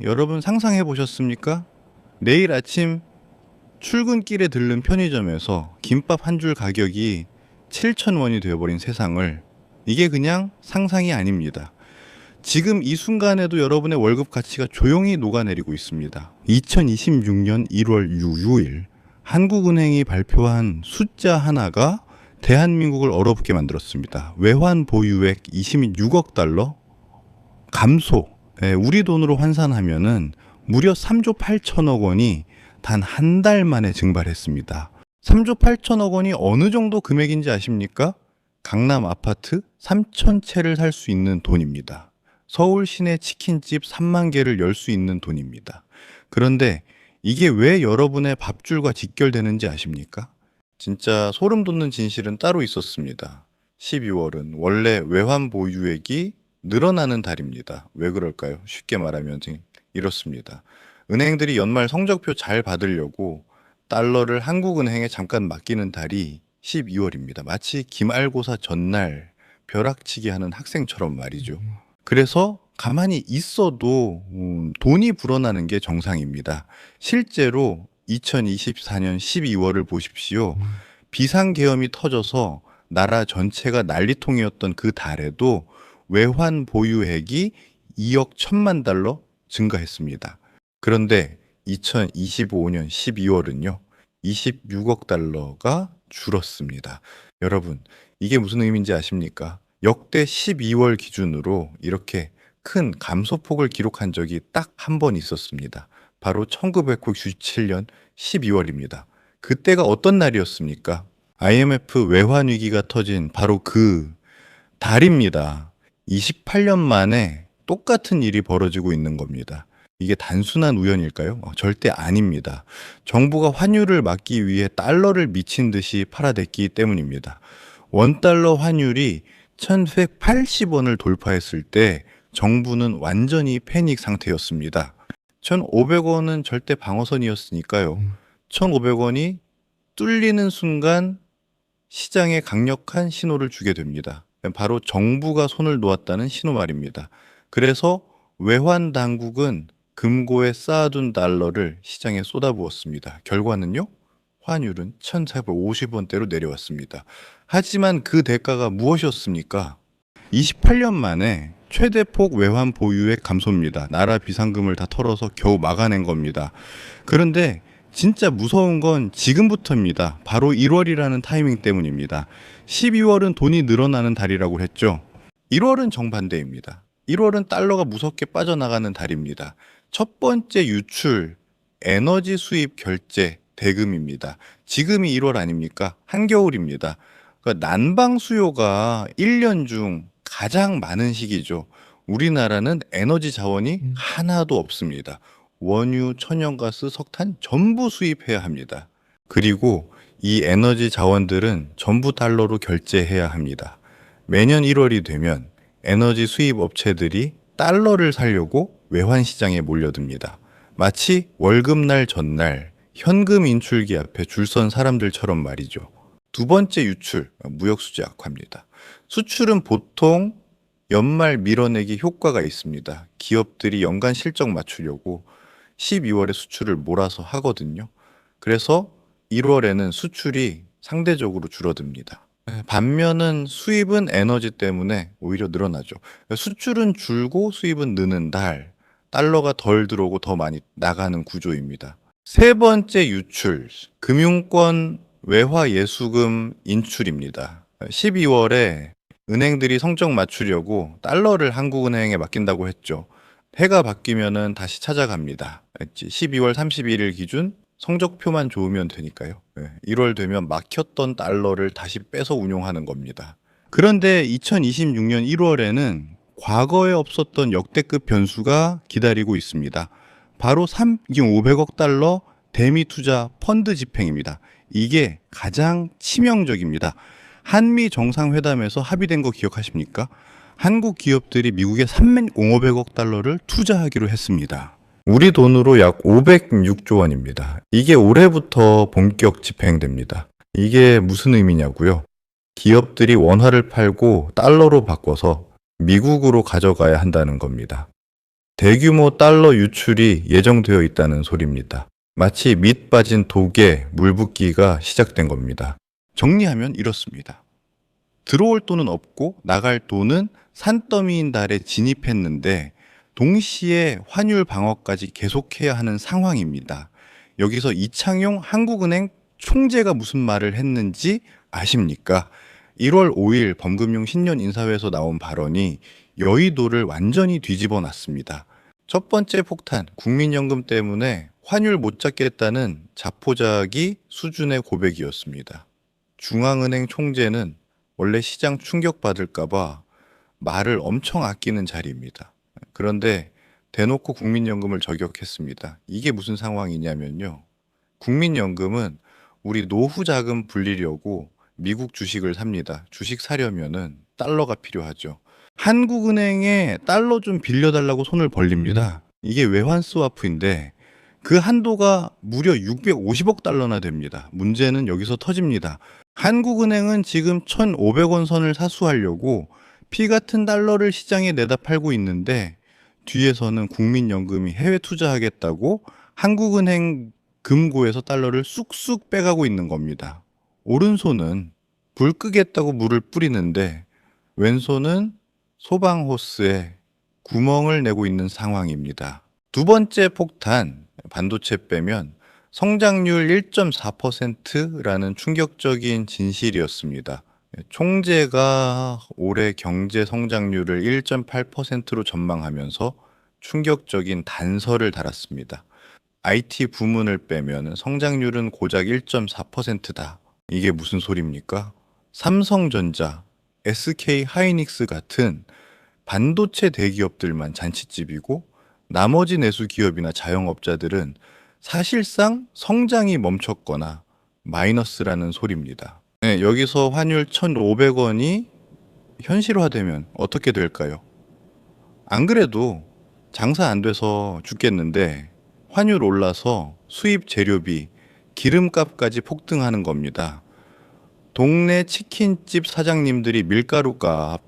여러분 상상해 보셨습니까? 내일 아침 출근길에 들른 편의점에서 김밥 한 줄 가격이 7,000원이 되어버린 세상을, 이게 그냥 상상이 아닙니다. 지금 이 순간에도 여러분의 월급 가치가 조용히 녹아내리고 있습니다. 2026년 1월 6일 한국은행이 발표한 숫자 하나가 대한민국을 얼어붙게 만들었습니다. 외환 보유액 26억 달러 감소. 우리 돈으로 환산하면은 무려 3조 8천억 원이 단 한 달 만에 증발했습니다. 3조 8천억 원이 어느 정도 금액인지 아십니까? 강남 아파트 3,000채를 살 수 있는 돈입니다. 서울 시내 치킨집 3만 개를 열 수 있는 돈입니다. 그런데 이게 왜 여러분의 밥줄과 직결되는지 아십니까? 진짜 소름 돋는 진실은 따로 있었습니다. 12월은 원래 외환 보유액이 늘어나는 달입니다. 왜 그럴까요? 쉽게 말하면 이렇습니다. 은행들이 연말 성적표 잘 받으려고 달러를 한국은행에 잠깐 맡기는 달이 12월입니다. 마치 기말고사 전날 벼락치기 하는 학생처럼 말이죠. 그래서 가만히 있어도 돈이 불어나는 게 정상입니다. 실제로 2024년 12월을 보십시오. 비상계엄이 터져서 나라 전체가 난리통이었던 그 달에도 외환 보유액이 2억 1천만 달러 증가했습니다. 그런데 2025년 12월은요, 26억 달러가 줄었습니다. 여러분, 이게 무슨 의미인지 아십니까? 역대 12월 기준으로 이렇게 큰 감소폭을 기록한 적이 딱 한 번 있었습니다. 바로 1997년 12월입니다. 그때가 어떤 날이었습니까? IMF 외환 위기가 터진 바로 그 달입니다. 28년 만에 똑같은 일이 벌어지고 있는 겁니다. 이게 단순한 우연일까요? 절대 아닙니다. 정부가 환율을 막기 위해 달러를 미친 듯이 팔아댔기 때문입니다. 원달러 환율이 1,180원을 돌파했을 때 정부는 완전히 패닉 상태였습니다. 1,500원은 절대 방어선이었으니까요. 1,500원이 뚫리는 순간 시장에 강력한 신호를 주게 됩니다. 바로 정부가 손을 놓았다는 신호 말입니다. 그래서 외환 당국은 금고에 쌓아둔 달러를 시장에 쏟아부었습니다. 결과는요, 환율은 1,450원대로 내려왔습니다. 하지만 그 대가가 무엇이었습니까? 28년 만에 최대폭 외환 보유액 감소입니다. 나라 비상금을 다 털어서 겨우 막아낸 겁니다. 그런데 진짜 무서운 건 지금부터입니다. 바로 1월이라는 타이밍 때문입니다. 12월은 돈이 늘어나는 달이라고 했죠. 1월은 정반대입니다. 1월은 달러가 무섭게 빠져나가는 달입니다. 첫 번째 유출, 에너지 수입 결제, 대금입니다. 지금이 1월 아닙니까? 한겨울입니다. 그러니까 난방 수요가 1년 중 가장 많은 시기죠. 우리나라는 에너지 자원이 하나도 없습니다. 원유, 천연가스, 석탄 전부 수입해야 합니다. 그리고 이 에너지 자원들은 전부 달러로 결제해야 합니다. 매년 1월이 되면 에너지 수입 업체들이 달러를 사려고 외환 시장에 몰려듭니다. 마치 월급날 전날 현금 인출기 앞에 줄 선 사람들처럼 말이죠. 두 번째 유출, 무역 수지 악화입니다. 수출은 보통 연말 밀어내기 효과가 있습니다. 기업들이 연간 실적 맞추려고 12월에 수출을 몰아서 하거든요. 그래서 1월에는 수출이 상대적으로 줄어듭니다. 반면은 수입은 에너지 때문에 오히려 늘어나죠. 수출은 줄고 수입은 느는 달, 달러가 덜 들어오고 더 많이 나가는 구조입니다. 세 번째 유출, 금융권 외화 예수금 인출입니다. 12월에 은행들이 성적 맞추려고 달러를 한국은행에 맡긴다고 했죠. 해가 바뀌면은 다시 찾아갑니다. 12월 31일 기준 성적표만 좋으면 되니까요. 1월 되면 막혔던 달러를 다시 빼서 운용하는 겁니다. 그런데 2026년 1월에는 과거에 없었던 역대급 변수가 기다리고 있습니다. 바로 3,500억 달러 대미 투자 펀드 집행입니다. 이게 가장 치명적입니다. 한미 정상회담에서 합의된 거 기억하십니까? 한국 기업들이 미국에 3,500억 달러를 투자하기로 했습니다. 우리 돈으로 약 506조 원입니다. 이게 올해부터 본격 집행됩니다. 이게 무슨 의미냐고요? 기업들이 원화를 팔고 달러로 바꿔서 미국으로 가져가야 한다는 겁니다. 대규모 달러 유출이 예정되어 있다는 소리입니다. 마치 밑 빠진 독에 물 붓기가 시작된 겁니다. 정리하면 이렇습니다. 들어올 돈은 없고 나갈 돈은 산더미인 달에 진입했는데 동시에 환율 방어까지 계속해야 하는 상황입니다. 여기서 이창용 한국은행 총재가 무슨 말을 했는지 아십니까? 1월 5일 범금용 신년 인사회에서 나온 발언이 여의도를 완전히 뒤집어 놨습니다. 첫 번째 폭탄, 국민연금 때문에 환율 못 잡겠다는 자포자기 수준의 고백이었습니다. 중앙은행 총재는 원래 시장 충격받을까봐 말을 엄청 아끼는 자리입니다. 그런데 대놓고 국민연금을 저격했습니다. 이게 무슨 상황이냐면요. 국민연금은 우리 노후 자금 불리려고 미국 주식을 삽니다. 주식 사려면은 달러가 필요하죠. 한국은행에 달러 좀 빌려달라고 손을 벌립니다. 이게 외환 스와프인데 그 한도가 무려 650억 달러나 됩니다. 문제는 여기서 터집니다. 한국은행은 지금 1,500원 선을 사수하려고 피 같은 달러를 시장에 내다 팔고 있는데 뒤에서는 국민연금이 해외 투자하겠다고 한국은행 금고에서 달러를 쑥쑥 빼가고 있는 겁니다. 오른손은 불 끄겠다고 물을 뿌리는데 왼손은 소방호스에 구멍을 내고 있는 상황입니다. 두 번째 폭탄, 반도체 빼면 성장률 1.4%라는 충격적인 진실이었습니다. 총재가 올해 경제 성장률을 1.8%로 전망하면서 충격적인 단서를 달았습니다. IT 부문을 빼면 성장률은 고작 1.4%다. 이게 무슨 소리입니까? 삼성전자, SK 하이닉스 같은 반도체 대기업들만 잔치집이고 나머지 내수 기업이나 자영업자들은 사실상 성장이 멈췄거나 마이너스라는 소리입니다. 네, 여기서 환율 1,500원이 현실화되면 어떻게 될까요? 안 그래도 장사 안 돼서 죽겠는데 환율 올라서 수입 재료비, 기름값까지 폭등하는 겁니다. 동네 치킨집 사장님들이 밀가루값,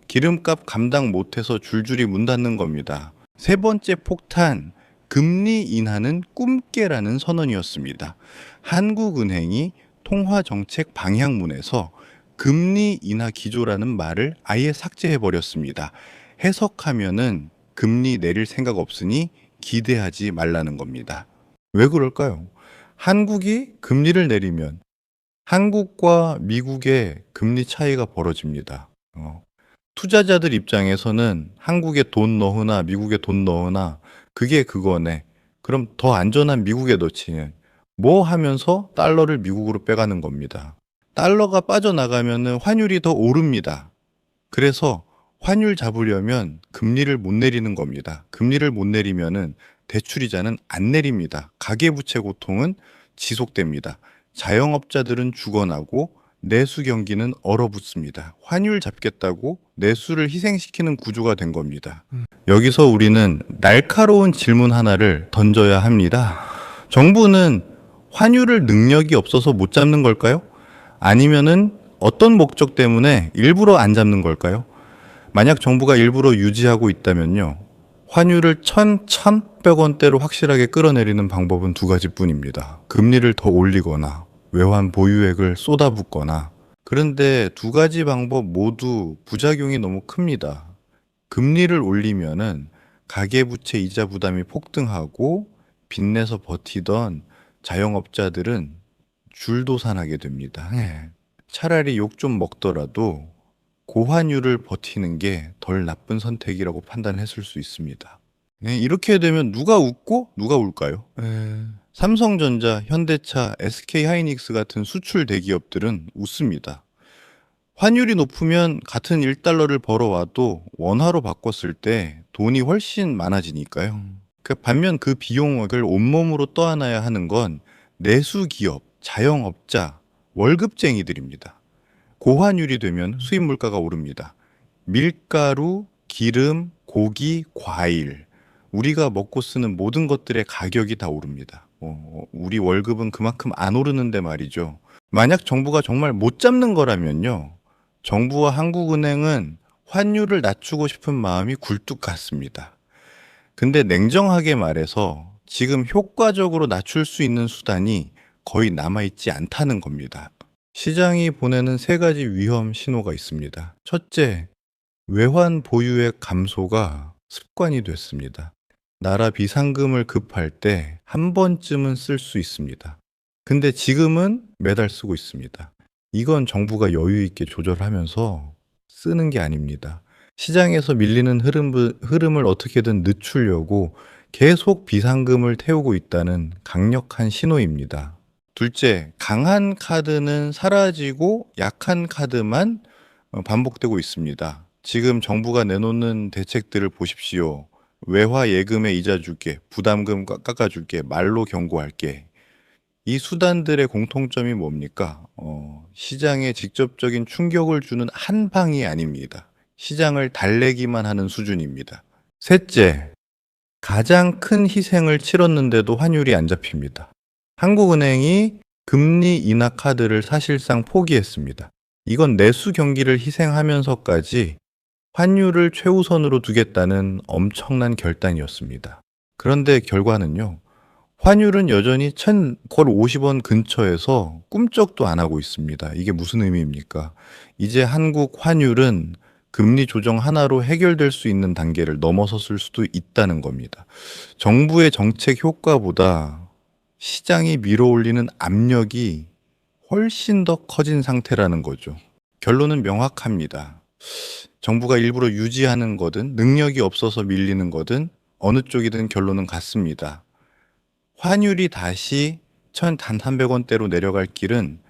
기름값 감당 못해서 줄줄이 문 닫는 겁니다. 세 번째 폭탄, 금리 인하는 꿈깨라는 선언이었습니다. 한국은행이 통화정책 방향문에서 금리 인하 기조라는 말을 아예 삭제해버렸습니다. 해석하면은 금리 내릴 생각 없으니 기대하지 말라는 겁니다. 왜 그럴까요? 한국이 금리를 내리면 한국과 미국의 금리 차이가 벌어집니다. 투자자들 입장에서는 한국에 돈 넣으나 미국에 돈 넣으나 그게 그거네. 그럼 더 안전한 미국에 넣지. 뭐 하면서 달러를 미국으로 빼가는 겁니다. 달러가 빠져나가면 환율이 더 오릅니다. 그래서 환율 잡으려면 금리를 못 내리는 겁니다. 금리를 못 내리면은 대출이자는 안 내립니다. 가계부채 고통은 지속됩니다. 자영업자들은 죽어나고 내수 경기는 얼어붙습니다. 환율 잡겠다고 내수를 희생시키는 구조가 된 겁니다. 여기서 우리는 날카로운 질문 하나를 던져야 합니다. 정부는 환율을 능력이 없어서 못 잡는 걸까요? 아니면은 어떤 목적 때문에 일부러 안 잡는 걸까요? 만약 정부가 일부러 유지하고 있다면요. 환율을 1,100원대로 확실하게 끌어내리는 방법은 두 가지뿐입니다. 금리를 더 올리거나 외환 보유액을 쏟아붓거나. 그런데 두 가지 방법 모두 부작용이 너무 큽니다. 금리를 올리면은 가계부채 이자 부담이 폭등하고 빚내서 버티던 자영업자들은 줄도산하게 됩니다. 차라리 욕 좀 먹더라도 고환율을 버티는 게 덜 나쁜 선택이라고 판단했을 수 있습니다. 네, 이렇게 되면 누가 웃고 누가 울까요? 삼성전자, 현대차, SK 하이닉스 같은 수출 대기업들은 웃습니다. 환율이 높으면 같은 1달러를 벌어와도 원화로 바꿨을 때 돈이 훨씬 많아지니까요. 반면 그 비용을 온몸으로 떠안아야 하는 건 내수 기업, 자영업자, 월급쟁이들입니다. 고환율이 되면 수입 물가가 오릅니다. 밀가루, 기름, 고기, 과일, 우리가 먹고 쓰는 모든 것들의 가격이 다 오릅니다. 우리 월급은 그만큼 안 오르는데 말이죠. 만약 정부가 정말 못 잡는 거라면요. 정부와 한국은행은 환율을 낮추고 싶은 마음이 굴뚝 같습니다. 근데 냉정하게 말해서 지금 효과적으로 낮출 수 있는 수단이 거의 남아있지 않다는 겁니다. 시장이 보내는 세 가지 위험 신호가 있습니다. 첫째, 외환 보유액 감소가 습관이 됐습니다. 나라 비상금을 급할 때 한 번쯤은 쓸 수 있습니다. 근데 지금은 매달 쓰고 있습니다. 이건 정부가 여유 있게 조절하면서 쓰는 게 아닙니다. 시장에서 밀리는 흐름을 어떻게든 늦추려고 계속 비상금을 태우고 있다는 강력한 신호입니다. 둘째, 강한 카드는 사라지고 약한 카드만 반복되고 있습니다. 지금 정부가 내놓는 대책들을 보십시오. 외화 예금에 이자 줄게, 부담금 깎아줄게, 말로 경고할게. 이 수단들의 공통점이 뭡니까? 시장에 직접적인 충격을 주는 한 방이 아닙니다. 시장을 달래기만 하는 수준입니다. 셋째, 가장 큰 희생을 치렀는데도 환율이 안 잡힙니다. 한국은행이 금리 인하 카드를 사실상 포기했습니다. 이건 내수 경기를 희생하면서까지 환율을 최우선으로 두겠다는 엄청난 결단이었습니다. 그런데 결과는요, 환율은 여전히 1,050원 근처에서 꿈쩍도 안 하고 있습니다. 이게 무슨 의미입니까? 이제 한국 환율은 금리 조정 하나로 해결될 수 있는 단계를 넘어섰을 수도 있다는 겁니다. 정부의 정책 효과보다 시장이 밀어올리는 압력이 훨씬 더 커진 상태라는 거죠. 결론은 명확합니다. 정부가 일부러 유지하는 거든 능력이 없어서 밀리는 거든 어느 쪽이든 결론은 같습니다. 환율이 다시 1,300원대로 내려갈 길은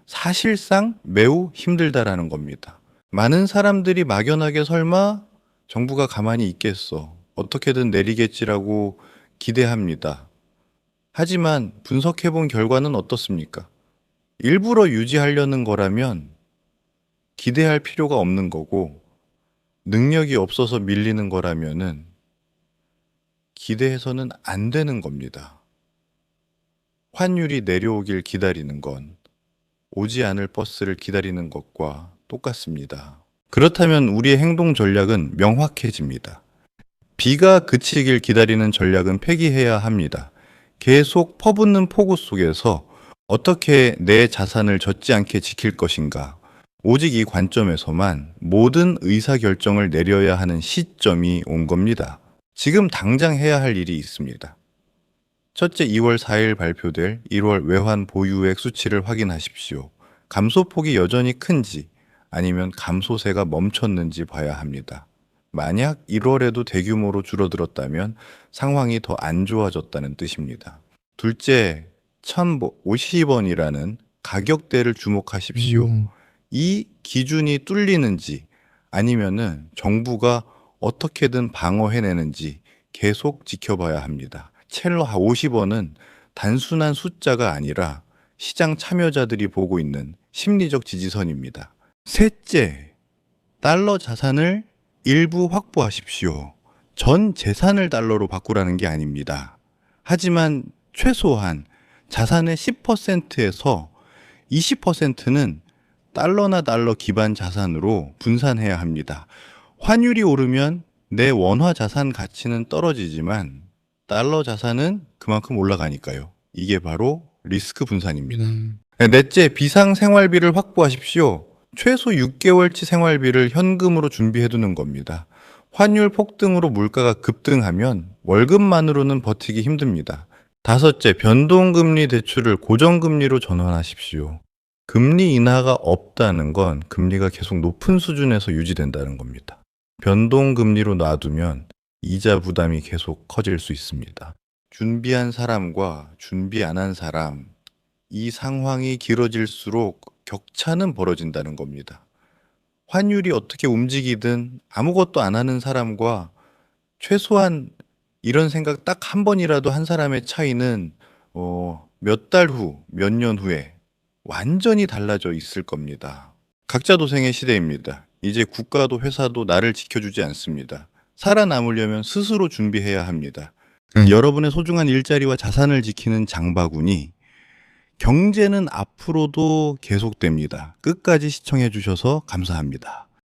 사실상 매우 힘들다라는 겁니다. 많은 사람들이 막연하게 설마 정부가 가만히 있겠어, 어떻게든 내리겠지라고 기대합니다. 하지만 분석해본 결과는 어떻습니까? 일부러 유지하려는 거라면 기대할 필요가 없는 거고, 능력이 없어서 밀리는 거라면은 기대해서는 안 되는 겁니다. 환율이 내려오길 기다리는 건 오지 않을 버스를 기다리는 것과 똑같습니다. 그렇다면 우리의 행동 전략은 명확해집니다. 비가 그치길 기다리는 전략은 폐기해야 합니다. 계속 퍼붓는 폭우 속에서 어떻게 내 자산을 젖지 않게 지킬 것인가, 오직 이 관점에서만 모든 의사결정을 내려야 하는 시점이 온 겁니다. 지금 당장 해야 할 일이 있습니다. 첫째, 2월 4일 발표될 1월 외환 보유액 수치를 확인하십시오. 감소폭이 여전히 큰지 아니면 감소세가 멈췄는지 봐야 합니다. 만약 1월에도 대규모로 줄어들었다면 상황이 더 안 좋아졌다는 뜻입니다. 둘째, 1,050원이라는 가격대를 주목하십시오. 이 기준이 뚫리는지 아니면은 정부가 어떻게든 방어해내는지 계속 지켜봐야 합니다. 첼로 50원은 단순한 숫자가 아니라 시장 참여자들이 보고 있는 심리적 지지선입니다. 셋째, 달러 자산을 일부 확보하십시오. 전 재산을 달러로 바꾸라는 게 아닙니다. 하지만 최소한 자산의 10%에서 20%는 달러나 달러 기반 자산으로 분산해야 합니다. 환율이 오르면 내 원화 자산 가치는 떨어지지만 달러 자산은 그만큼 올라가니까요. 이게 바로 리스크 분산입니다. 넷째, 비상 생활비를 확보하십시오. 최소 6개월치 생활비를 현금으로 준비해두는 겁니다. 환율 폭등으로 물가가 급등하면 월급만으로는 버티기 힘듭니다. 다섯째, 변동금리 대출을 고정금리로 전환하십시오. 금리 인하가 없다는 건 금리가 계속 높은 수준에서 유지된다는 겁니다. 변동금리로 놔두면 이자 부담이 계속 커질 수 있습니다. 준비한 사람과 준비 안 한 사람, 이 상황이 길어질수록 격차는 벌어진다는 겁니다. 환율이 어떻게 움직이든 아무것도 안 하는 사람과 최소한 이런 생각 딱 한 번이라도 한 사람의 차이는 몇 달 후, 몇 년 후에 완전히 달라져 있을 겁니다. 각자 도생의 시대입니다. 이제 국가도 회사도 나를 지켜주지 않습니다. 살아남으려면 스스로 준비해야 합니다. 여러분의 소중한 일자리와 자산을 지키는 장바구니, 경제는 앞으로도 계속됩니다. 끝까지 시청해 주셔서 감사합니다.